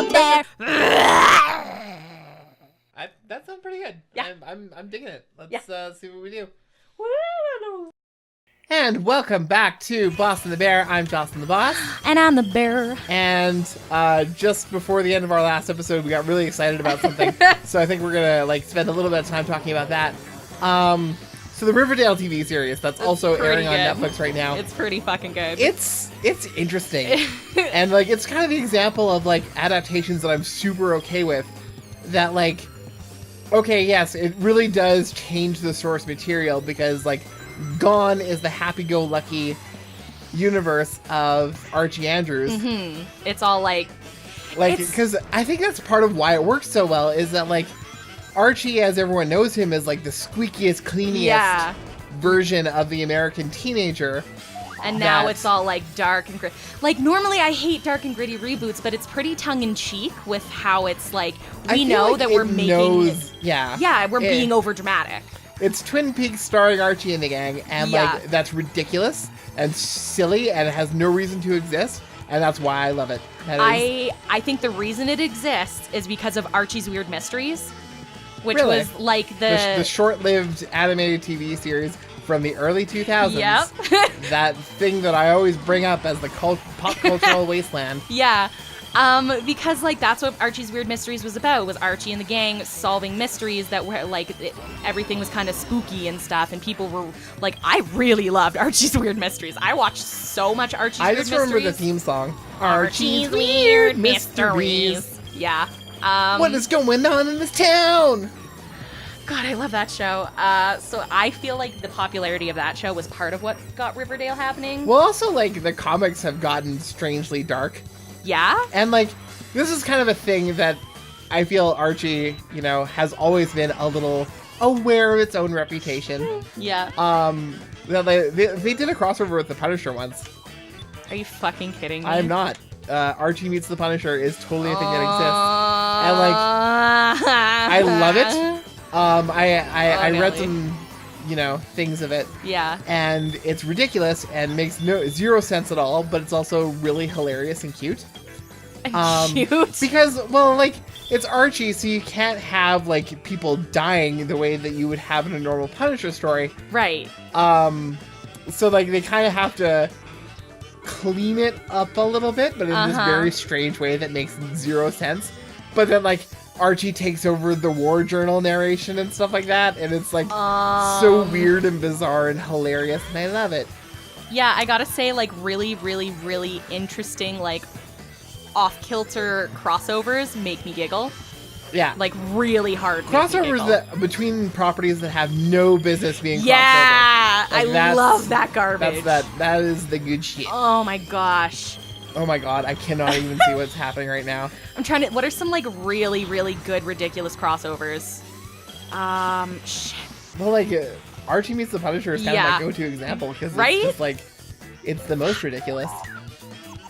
the Bear. That sounds pretty good. Yeah. I'm digging it. Let's see what we do. Woo. And welcome back to Boss and the Bear. I'm Jocelyn the Boss. And I'm the bear. And just before the end of our last episode, we got really excited about something. So I think we're gonna spend a little bit of time talking about that. So the Riverdale TV series that's also airing on Netflix right now. It's pretty fucking good. It's interesting. And it's kind of the example of adaptations that I'm super okay with. That okay, yes, it really does change the source material because gone is the happy-go-lucky universe of Archie Andrews. Mm-hmm. It's all because I think that's part of why it works so well is that Archie, as everyone knows him, is the squeakiest, cleaniest version of the American teenager. And now it's all dark and gritty. Normally I hate dark and gritty reboots, but it's pretty tongue-in-cheek with how it's we know that we're making... Yeah, we're being over-dramatic. It's Twin Peaks starring Archie and the gang, and that's ridiculous and silly, and it has no reason to exist, and that's why I love it. I think the reason it exists is because of Archie's Weird Mysteries, which was the short-lived animated TV series from the early 2000s. Yep. That thing that I always bring up as the pop cultural wasteland. Yeah. Because that's what Archie's Weird Mysteries was about, was Archie and the gang solving mysteries that were everything was kind of spooky and stuff, and people were I really loved Archie's Weird Mysteries. I watched so much Archie's Weird Mysteries. I just remember the theme song. Archie's Weird Mysteries. Yeah. What is going on in this town? God, I love that show. So I feel the popularity of that show was part of what got Riverdale happening. Well, also the comics have gotten strangely dark. Yeah? And this is kind of a thing that I feel Archie, has always been a little aware of its own reputation. Yeah. They did a crossover with the Punisher once. Are you fucking kidding me? I'm not. Archie meets the Punisher is totally a thing that exists. And I love it. I read some things of it. Yeah. And it's ridiculous and makes zero sense at all, but it's also really hilarious and cute. Cute? Because, it's Archie, so you can't have, people dying the way that you would have in a normal Punisher story. Right. So, they kind of have to clean it up a little bit, but in this very strange way that makes zero sense. But then, Archie takes over the war journal narration and stuff like that, and it's so weird and bizarre and hilarious, and I love it. Yeah, I gotta say, really, really, really interesting, off-kilter crossovers make me giggle. Yeah. Really hard. Crossovers between properties that have no business being crossover. Yeah! I love that garbage. That is the good shit. Oh my gosh. Oh my god, I cannot even see what's happening right now. I'm trying to... What are some, really, really good, ridiculous crossovers? Shit. Well, Archie meets the Punisher is kind of my go-to example, because it's just, it's the most ridiculous.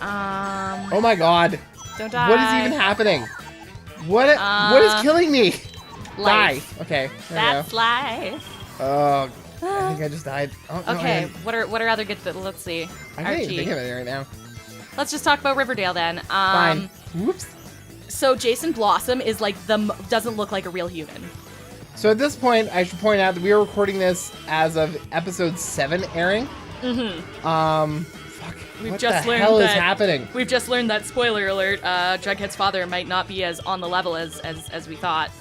Oh my god. Don't die. What is even happening? What is killing me? Life. Die. Okay, That's life. Oh, I think I just died. Oh, okay, no, what are other good... Let's see. I can't even think of it right now. Let's just talk about Riverdale then. Fine. Whoops. So Jason Blossom is doesn't look like a real human. So at this point, I should point out that we are recording this as of episode 7 airing. Mm-hmm. Fuck. What the hell is happening? We've just learned that, spoiler alert, Jughead's father might not be as on the level as we thought.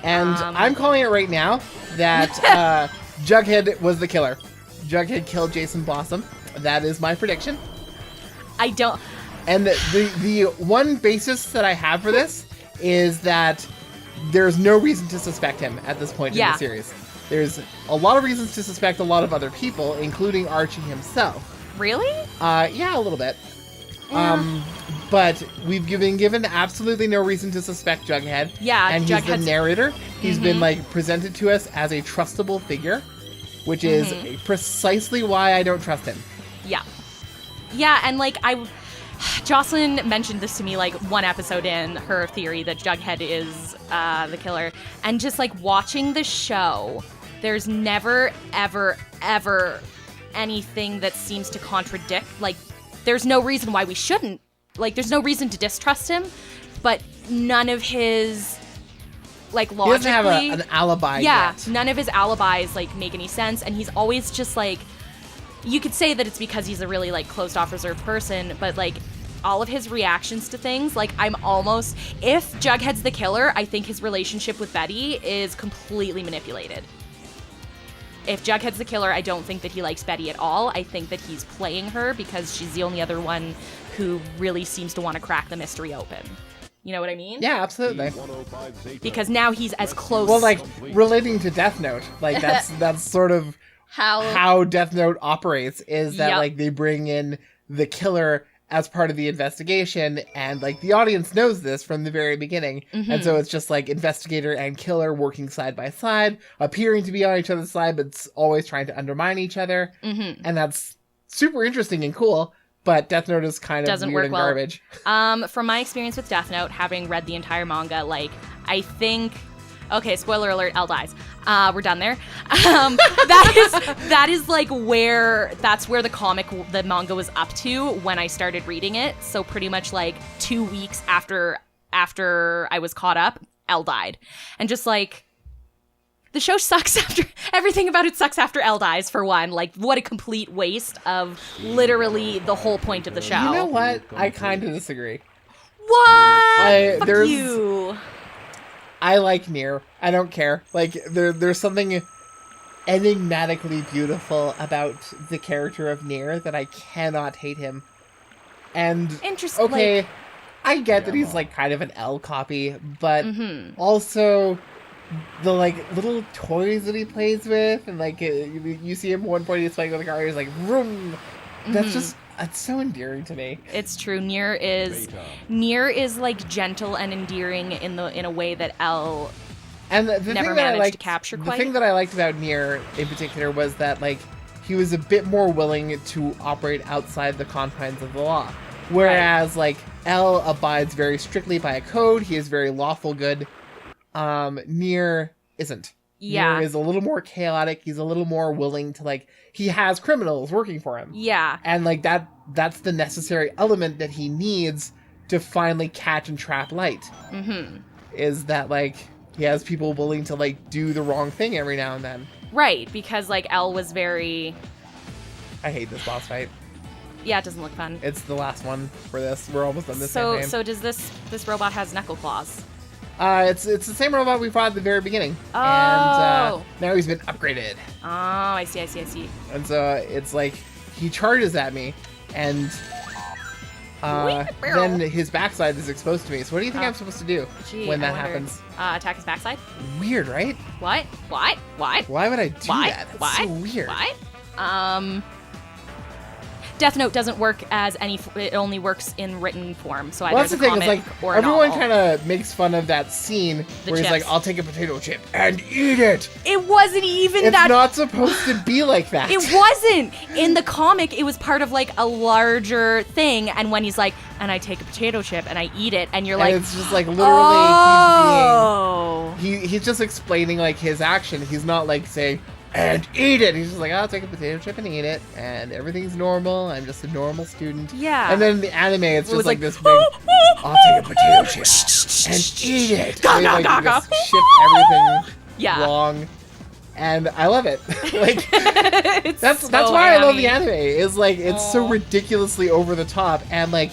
And I'm calling it right now that Jughead was the killer. Jughead killed Jason Blossom. That is my prediction. I don't... And the one basis that I have for this is that there's no reason to suspect him at this point in the series. There's a lot of reasons to suspect a lot of other people, including Archie himself. Really? Yeah, a little bit. Yeah. But we've been given absolutely no reason to suspect Jughead. Yeah, and he's the narrator. He's been presented to us as a trustable figure, which is precisely why I don't trust him. Yeah. Yeah, and Jocelyn mentioned this to me one episode in, her theory that Jughead is the killer, and just watching the show, there's never ever anything that seems to contradict. There's no reason why we shouldn't. There's no reason to distrust him. but none of his, like, He logically... doesn't have an alibi yet. None of his alibis, like, make any sense, and he's always just, like... You could say that it's because he's a really, like, closed-off, reserved person, but, like, all of his reactions to things, like, I'm almost... If Jughead's the killer, I think his relationship with Betty is completely manipulated. If Jughead's the killer, I don't think that he likes Betty at all. I think that he's playing her because she's the only other one who really seems to want to crack the mystery open. You know what I mean? Yeah, absolutely. Because now he's as close... Well, like, relating to Death Note, like, that's sort of how Death Note operates, is that, like, they bring in the killer as part of the investigation, and, like, the audience knows this from the very beginning, and so it's just, like, investigator and killer working side by side, appearing to be on each other's side, but always trying to undermine each other, and that's super interesting and cool, but Death Note is kind of Doesn't weird work and well. garbage. From my experience with Death Note, having read the entire manga, like, I think... Okay, spoiler alert, Elle dies. We're done there. That is like that's where the manga was up to when I started reading it. So pretty much like 2 weeks after I was caught up, Elle died. And just like, the show sucks everything about it sucks after Elle dies, for one. Like, what a complete waste of literally the whole point of the show. You know what? I kind of disagree. What? Fuck you. I like Nier. I don't care. Like, there's something enigmatically beautiful about the character of Nier that I cannot hate him. And, Interesting. okay, Like, I get that he's, like, kind of an L copy, but also the, like, little toys that he plays with, and, like, you see him at one point, he's playing with a car, he's like, vroom! That's just... It's so endearing to me. It's true. Nier is like gentle and endearing in a way that Elle and the never thing that managed I liked, to capture the quite. thing that I liked about Nier in particular was that, like, he was a bit more willing to operate outside the confines of the law. Whereas, like, Elle abides very strictly by a code. He is very lawful good. Nier isn't. Yeah. Nier is a little more chaotic. He's a little more willing to, like, he has criminals working for him. Yeah. And, like, that's the necessary element that he needs to finally catch and trap Light. Is that, like, he has people willing to, like, do the wrong thing every now and then. Right, because, like, Elle was very... I hate this boss fight. Yeah, it doesn't look fun. It's the last one for this. We're almost done this So campaign. does this robot has knuckle claws? It's the same robot we fought at the very beginning. Oh. And now he's been upgraded. Oh, I see. And so it's like, he charges at me, and then his backside is exposed to me. So what do you think I'm supposed to do when that happens? Attack his backside? Weird, right? What? Why would I do that? That's so weird. What? Death Note doesn't work as it only works in written form. So either Well, that's the thing, it's comic like, or everyone novel. kind of makes fun of that scene where he's chips. like, I'll take a potato chip and eat it. It wasn't even It's that. not supposed to be like that. It wasn't. In the comic, it was part of like a larger thing. And when he's like, and I take a potato chip and I eat it, and you're like, and it's just like literally he's just explaining like his action. He's not like saying, and eat it. He's just like, I'll take a potato chip and eat it, and everything's normal. I'm just a normal student. Yeah. And then in the anime, it's just was like like, this big, I'll take a potato chip and eat it. Gaga, And they, like, gaga. just shift everything Yeah. wrong. And I love it. Like, It's that's so why I love hammy. the anime. Is like, it's so Aw. ridiculously over the top, and like,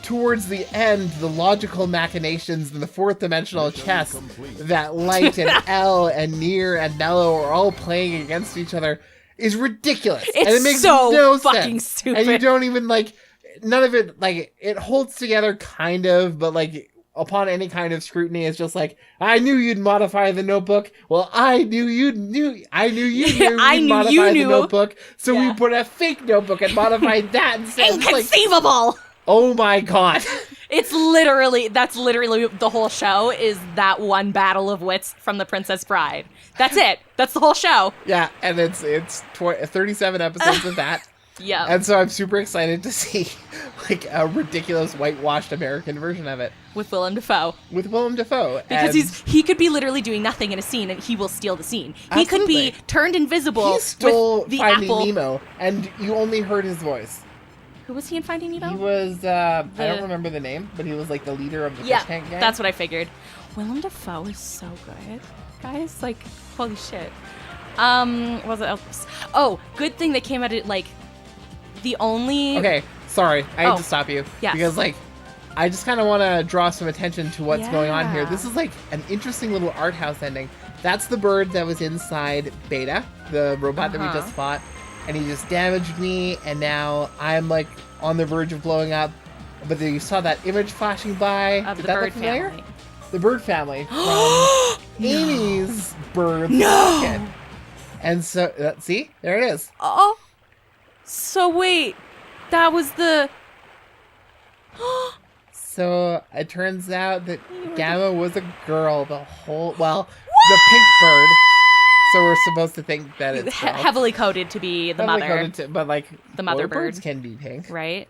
towards the end, the logical machinations and the fourth dimensional chess that Light and Elle and Nier and Nello are all playing against each other is ridiculous. It's and it makes so no fucking sense. stupid. And you don't even like, none of it, like, it holds together kind of, but like, upon any kind of scrutiny, it's just like, I knew you'd modify the notebook. Well, I knew you knew I you'd knew modify you the knew. notebook, so Yeah. we put a fake notebook and modified that instead. It's like, Inconceivable. oh my god. That's literally the whole show is that one battle of wits from The Princess Bride. That's it. That's the whole show. Yeah, and it's 37 episodes of that. Yeah. And so I'm super excited to see like a ridiculous whitewashed American version of it With Willem Dafoe. with Willem Dafoe. Because And he could be literally doing nothing in a scene and he will steal the scene. He could be Absolutely. turned invisible he stole with the Finding apple. Nemo, and you only heard his voice. Who was he in Finding Nemo? He was, I don't remember the name, but he was like the leader of the Yeah, fish tank gang. that's what I figured. Willem Dafoe is so good, guys. Like, holy shit. What was it else? Oh, good thing they came at it, like, the only... Okay, sorry. I had to stop you. Yes. Because, like, I just kind of want to draw some attention to what's going on here. Yeah. This is, like, an interesting little art house ending. That's the bird that was inside Beta, the robot that we just fought. And he just damaged me, and now I'm, like, on the verge of blowing up. But then you saw that image flashing by. Of Did the that bird look familiar? family. The bird family from Amy's bird No! pocket. And so, see? There it is. Oh. So wait, that was the... So it turns out that were Gamma was a girl the whole... Well, the pink bird. So we're supposed to think that it's girl. heavily coded to be the Heavily mother, coded to- but, like, The mother birds bird. can be pink. right?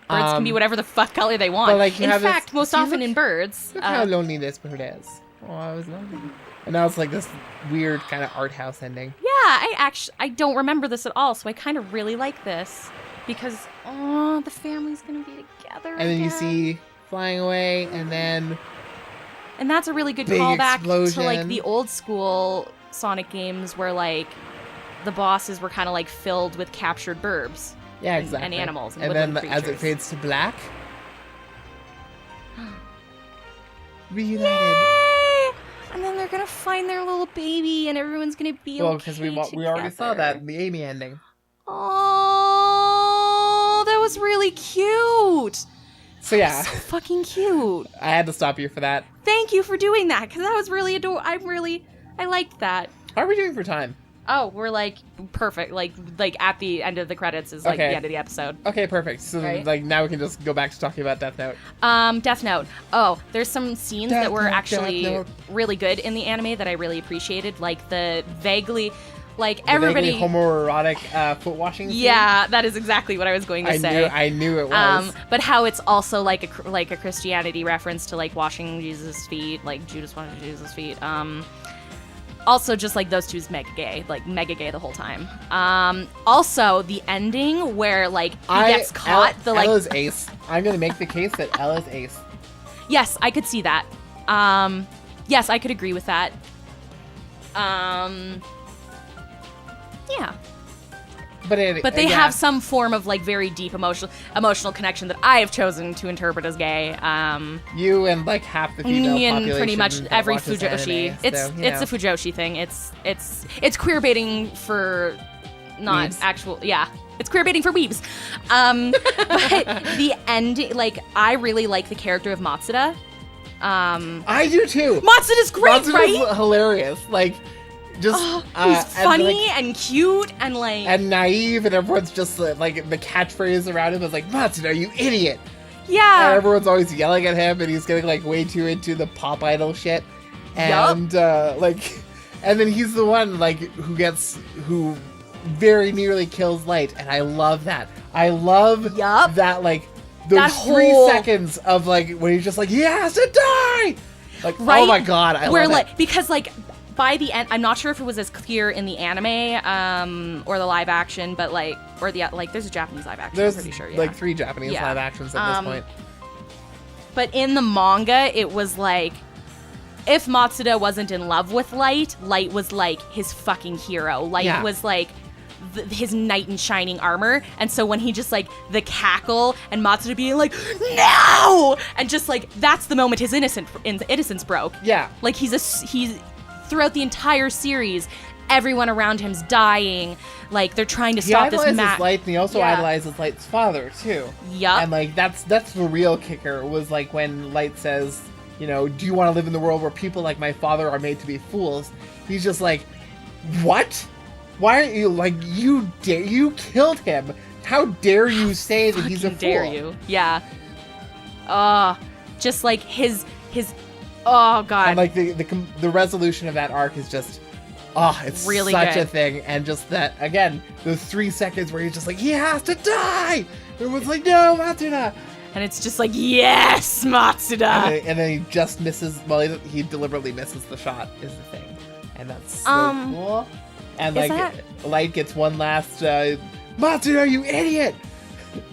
Birds can be whatever the fuck color they want. but, like, you in have this- fact, most see, often look- in birds. Look how lonely this bird is. Oh, I was lonely. And now it's like this weird kind of art house ending. Yeah, I don't remember this at all, so I kind of really like this because the family's gonna be together. And then you again. see flying away, and then... And that's a really good Big callback to like explosion. the old school Sonic games where like the bosses were kind of like filled with captured burbs. Yeah, and exactly. animals and And then woodland as it creatures. fades to black... reunited. Yay! And then they're gonna find their little baby, and everyone's gonna be Well, okay because we already saw that in the Amy ending. Oh, that was really cute. So yeah, So fucking cute. I had to stop you for that. Thank you for doing that, because that was really I liked that. How are we doing for time? Oh, we're like perfect. Like at the end of the credits is like Okay. the end of the episode. Okay, perfect. So Right. like now we can just go back to talking about Death Note. Death Note. Oh, there's some scenes Death that were Note, actually Death Note. really good in the anime that I really appreciated, like the vaguely, like The everybody. vaguely homoerotic foot washing. Scene. Yeah, that is exactly what I was going to say. I knew it was. But how it's also like a Christianity reference to like washing Jesus' feet, like Judas washing Jesus' feet. Also, just like those two's mega gay the whole time. Also, the ending where like he gets caught. Ella's ace. I'm gonna make the case that Ella's ace. Yes, I could see that. Yes, I could agree with that. Yeah. But they have some form of like very deep emotional connection that I have chosen to interpret as gay. You and like half the female And population. pretty much that every watches Fujoshi. anime, It's so, you it's know. a Fujoshi thing. It's queer baiting for not Weebs. actual. Yeah, it's queer baiting for weebs. But the end, like I really like the character of Matsuda. I do too. Matsuda's great, Matsuda's right? hilarious. Like, just He's and, funny like, and cute and like and naive, and everyone's just like the catchphrase around him is like, "Matsuda, you idiot!" And yeah. everyone's always yelling at him, and he's getting like way too into the pop idol shit. And like, and then he's the one like who very nearly kills Light, and I love that. I love Yup. that like those That 3 whole- seconds of like when he's just like, he has to die. Like, Right? oh my god, I Where love like it. because like by the end, I'm not sure if it was as clear in the anime or the live action, but like or the like there's a Japanese live action. There's I'm pretty sure. Yeah. like 3 Japanese Yeah. live actions at this point. But in the manga, it was like if Matsuda wasn't in love with Light, Light was like his fucking hero. Light Yeah. was like his knight in shining armor. And so when he just like the cackle and Matsuda being like no, and just like that's the moment his innocence broke. Yeah. Like he's throughout the entire series, everyone around him's dying. Like they're trying to He stop this idolizes Light, and he also Yeah. idolizes Light's father too. Yup. And like that's the real kicker was like when Light says, you know, do you want to live in the world where people like my father are made to be fools? He's just like, what? Why aren't you like you killed him? How dare you say that he's a fool? Dare you? Yeah. Just like his. Oh god. And like the resolution of that arc is just, it's Really such good. a thing. And just that again, those 3 seconds where he's just like, he has to die. Everyone's like, no, Matsuda. And it's just like, yes, Matsuda. And then he just misses. Well, he deliberately misses the shot. Is the thing, and that's so cool. And is like, Light gets one last Matsuda, you idiot.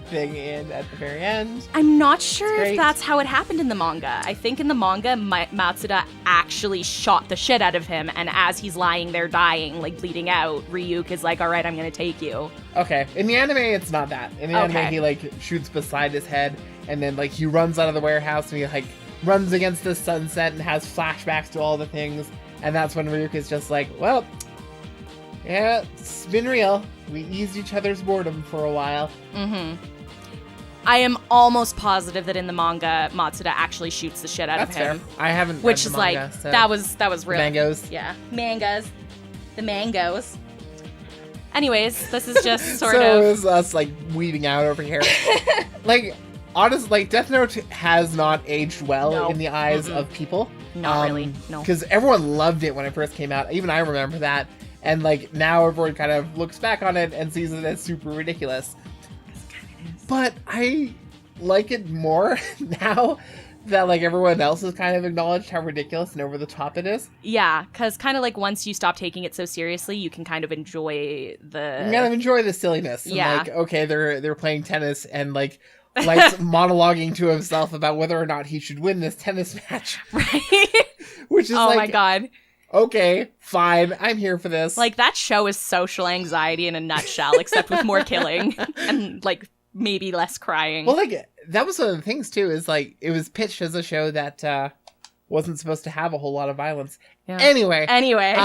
thing in at the very end. I'm not sure Great. if that's how it happened in the manga. I think in the manga, Matsuda actually shot the shit out of him, and as he's lying there dying, like bleeding out, Ryuk is like, all right, I'm gonna take you. Okay, in the anime, it's not that. In the anime, Okay. he like shoots beside his head, and then like he runs out of the warehouse, and he like runs against the sunset and has flashbacks to all the things, and that's when Ryuk is just like, well, yeah, it's been real. We eased each other's boredom for a while. Mm-hmm. I am almost positive that in the manga, Matsuda actually shoots the shit out That's of him. fair. I haven't Which read is the manga, like, so. that was real. Mangoes. Yeah. Mangoes. The mangoes. Anyways, this is just sort so of... it was us like weeding out over here. Like, honestly, like Death Note has not aged well No. in the eyes Mm-mm. of people. Not really, no. Because everyone loved it when it first came out. Even I remember that. And like now everyone kind of looks back on it and sees it as super ridiculous. But I like it more now that like everyone else has kind of acknowledged how ridiculous and over the top it is. Yeah, because kind of like once you stop taking it so seriously, you can kind of enjoy the... You kind of enjoy the silliness. And, Yeah. like, okay, they're playing tennis and like Light's monologuing to himself about whether or not he should win this tennis match. Right? Which is Oh like, my god. okay, fine, I'm here for this. Like, that show is social anxiety in a nutshell, except with more killing and, like, maybe less crying. well, like that was one of the things too. Is like it was pitched as a show that wasn't supposed to have a whole lot of violence. Yeah. Anyway, Anyway.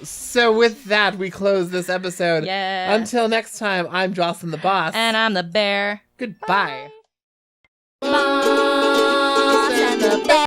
so with that, we close this episode. Yeah. Until next time, I'm Jocelyn the Boss. And I'm the bear. Goodbye. Boss and the bear.